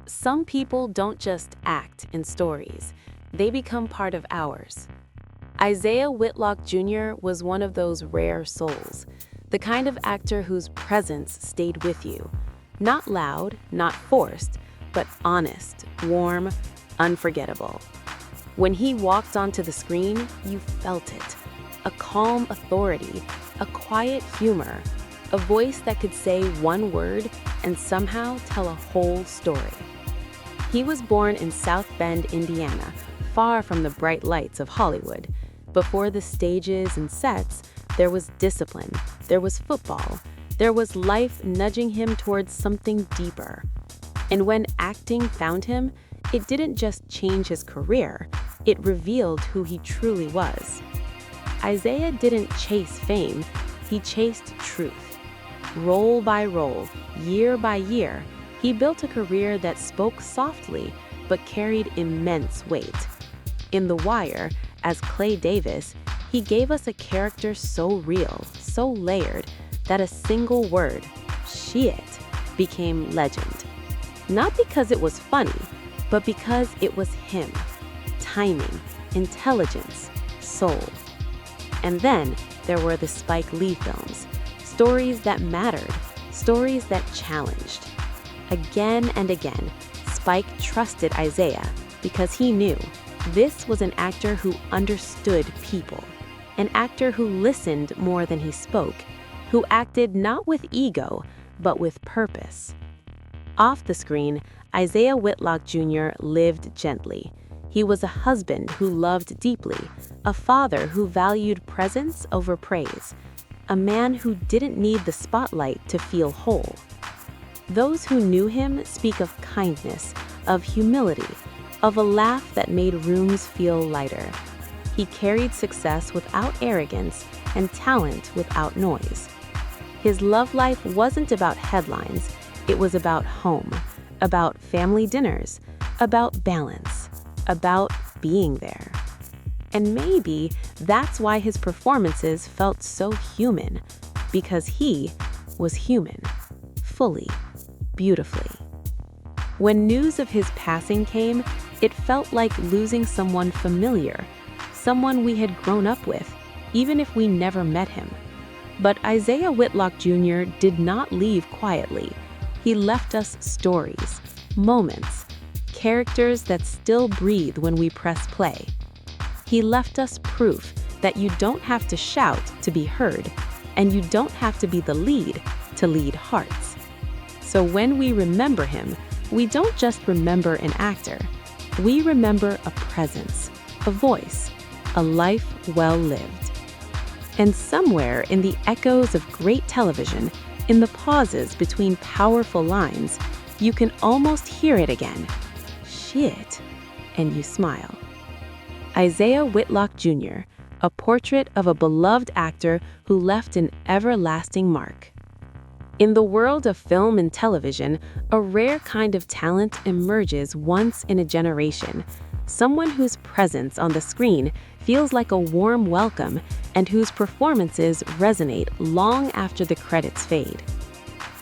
Some people don't just act in stories, they become part of ours. Isiah Whitlock Jr. was one of those rare souls, the kind of actor whose presence stayed with you. Not loud, not forced, but honest, warm, unforgettable. When he walked onto the screen, you felt it. A calm authority, a quiet humor, a voice that could say one word and somehow tell a whole story. He was born in South Bend, Indiana, far from the bright lights of Hollywood. Before the stages and sets, there was discipline, there was football, there was life nudging him towards something deeper. And when acting found him, it didn't just change his career, it revealed who he truly was. Isiah didn't chase fame, he chased truth. Role by role, year by year, he built a career that spoke softly but carried immense weight. In The Wire, as Clay Davis, he gave us a character so real, so layered, that a single word, "shit," became legend. Not because it was funny, but because it was him. Timing, intelligence, soul. And then there were the Spike Lee films, stories that mattered, stories that challenged. Again and again, Spike trusted Isiah because he knew this was an actor who understood people, an actor who listened more than he spoke, who acted not with ego, but with purpose. Off the screen, Isiah Whitlock Jr. lived gently. He was a husband who loved deeply, a father who valued presence over praise, a man who didn't need the spotlight to feel whole. Those who knew him speak of kindness, of humility, of a laugh that made rooms feel lighter. He carried success without arrogance and talent without noise. His love life wasn't about headlines, it was about home, about family dinners, about balance, about being there. And maybe that's why his performances felt so human, because he was human, fully, beautifully. When news of his passing came, it felt like losing someone familiar, someone we had grown up with, even if we never met him. But Isiah Whitlock Jr. did not leave quietly. He left us stories, moments, characters that still breathe when we press play. He left us proof that you don't have to shout to be heard, and you don't have to be the lead to lead hearts. So when we remember him, we don't just remember an actor. We remember a presence, a voice, a life well lived. And somewhere in the echoes of great television, in the pauses between powerful lines, you can almost hear it again. Shit. And you smile. Isiah Whitlock Jr., a portrait of a beloved actor who left an everlasting mark. In the world of film and television, a rare kind of talent emerges once in a generation. Someone whose presence on the screen feels like a warm welcome and whose performances resonate long after the credits fade.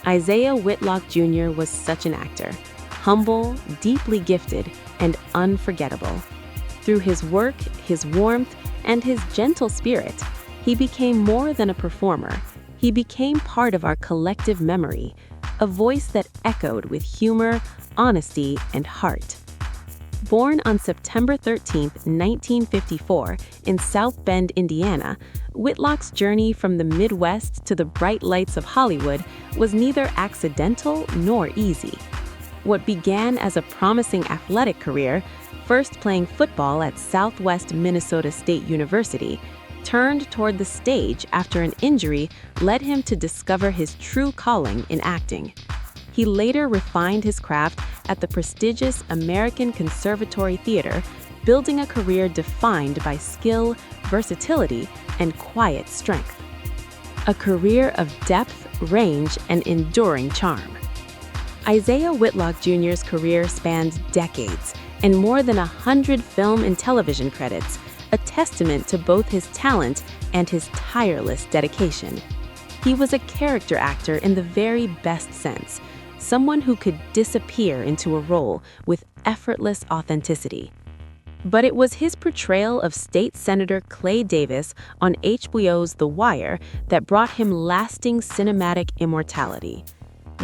Isiah Whitlock Jr. was such an actor, humble, deeply gifted, and unforgettable. Through his work, his warmth, and his gentle spirit, he became more than a performer. He became part of our collective memory, a voice that echoed with humor, honesty, and heart. Born on September 13, 1954, in South Bend, Indiana, Whitlock's journey from the Midwest to the bright lights of Hollywood was neither accidental nor easy. What began as a promising athletic career, first playing football at Southwest Minnesota State University, turned toward the stage after an injury led him to discover his true calling in acting. He later refined his craft at the prestigious American Conservatory Theater, building a career defined by skill, versatility, and quiet strength. A career of depth, range, and enduring charm. Isiah Whitlock Jr.'s career spanned decades and more than 100 film and television credits, a testament to both his talent and his tireless dedication. He was a character actor in the very best sense, someone who could disappear into a role with effortless authenticity. But it was his portrayal of State Senator Clay Davis on HBO's The Wire that brought him lasting cinematic immortality.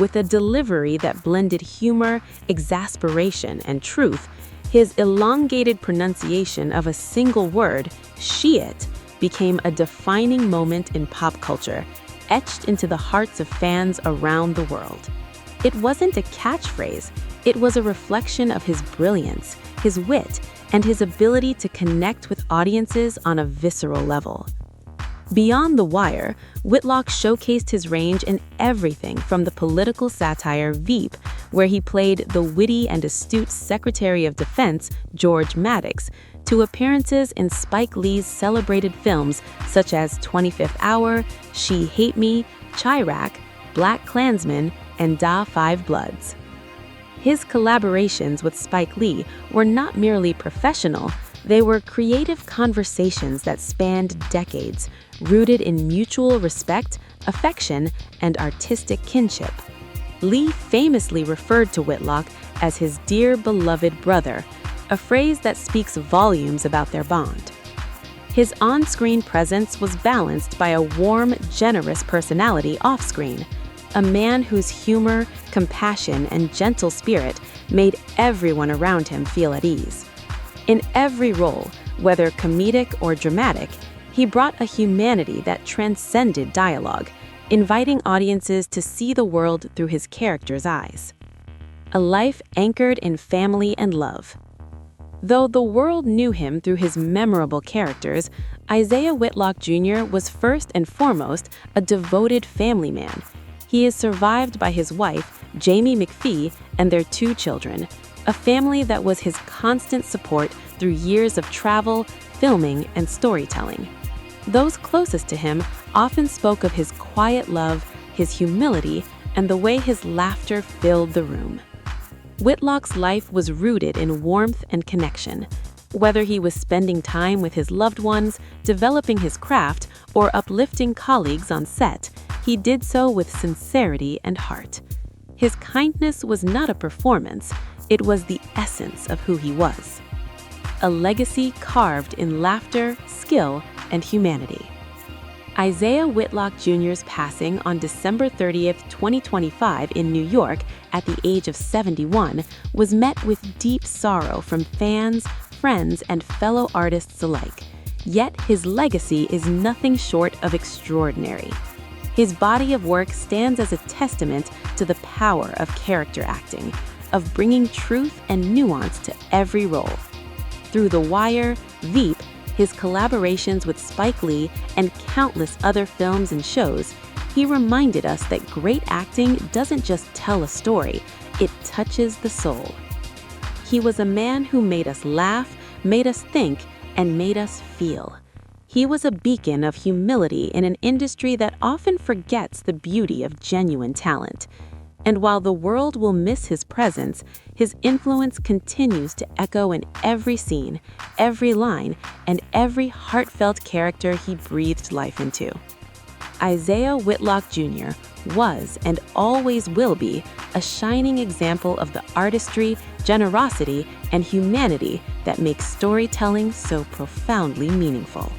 With a delivery that blended humor, exasperation, and truth, his elongated pronunciation of a single word, "shit," became a defining moment in pop culture, etched into the hearts of fans around the world. It wasn't a catchphrase, it was a reflection of his brilliance, his wit, and his ability to connect with audiences on a visceral level. Beyond The Wire, Whitlock showcased his range in everything from the political satire Veep, where he played the witty and astute Secretary of Defense, George Maddox, to appearances in Spike Lee's celebrated films such as 25th Hour, She Hate Me, Chirac, Black Klansman, and Da 5 Bloods. His collaborations with Spike Lee were not merely professional, they were creative conversations that spanned decades, rooted in mutual respect, affection, and artistic kinship. Lee famously referred to Whitlock as his dear beloved brother, a phrase that speaks volumes about their bond. His on-screen presence was balanced by a warm, generous personality off-screen, a man whose humor, compassion, and gentle spirit made everyone around him feel at ease. In every role, whether comedic or dramatic, he brought a humanity that transcended dialogue, inviting audiences to see the world through his characters' eyes. A life anchored in family and love. Though the world knew him through his memorable characters, Isiah Whitlock Jr. was first and foremost a devoted family man. He is survived by his wife, Jamie McPhee, and their 2 children, a family that was his constant support through years of travel, filming, and storytelling. Those closest to him often spoke of his quiet love, his humility, and the way his laughter filled the room. Whitlock's life was rooted in warmth and connection. Whether he was spending time with his loved ones, developing his craft, or uplifting colleagues on set, he did so with sincerity and heart. His kindness was not a performance, it was the essence of who he was. A legacy carved in laughter, skill, and humanity. Isiah Whitlock Jr.'s passing on December 30th, 2025 in New York at the age of 71 was met with deep sorrow from fans, friends, and fellow artists alike. Yet his legacy is nothing short of extraordinary. His body of work stands as a testament to the power of character acting, of bringing truth and nuance to every role. Through The Wire, Veep, his collaborations with Spike Lee, and countless other films and shows, he reminded us that great acting doesn't just tell a story, it touches the soul. He was a man who made us laugh, made us think, and made us feel. He was a beacon of humility in an industry that often forgets the beauty of genuine talent. And while the world will miss his presence, his influence continues to echo in every scene, every line, and every heartfelt character he breathed life into. Isiah Whitlock Jr. was and always will be a shining example of the artistry, generosity, and humanity that makes storytelling so profoundly meaningful.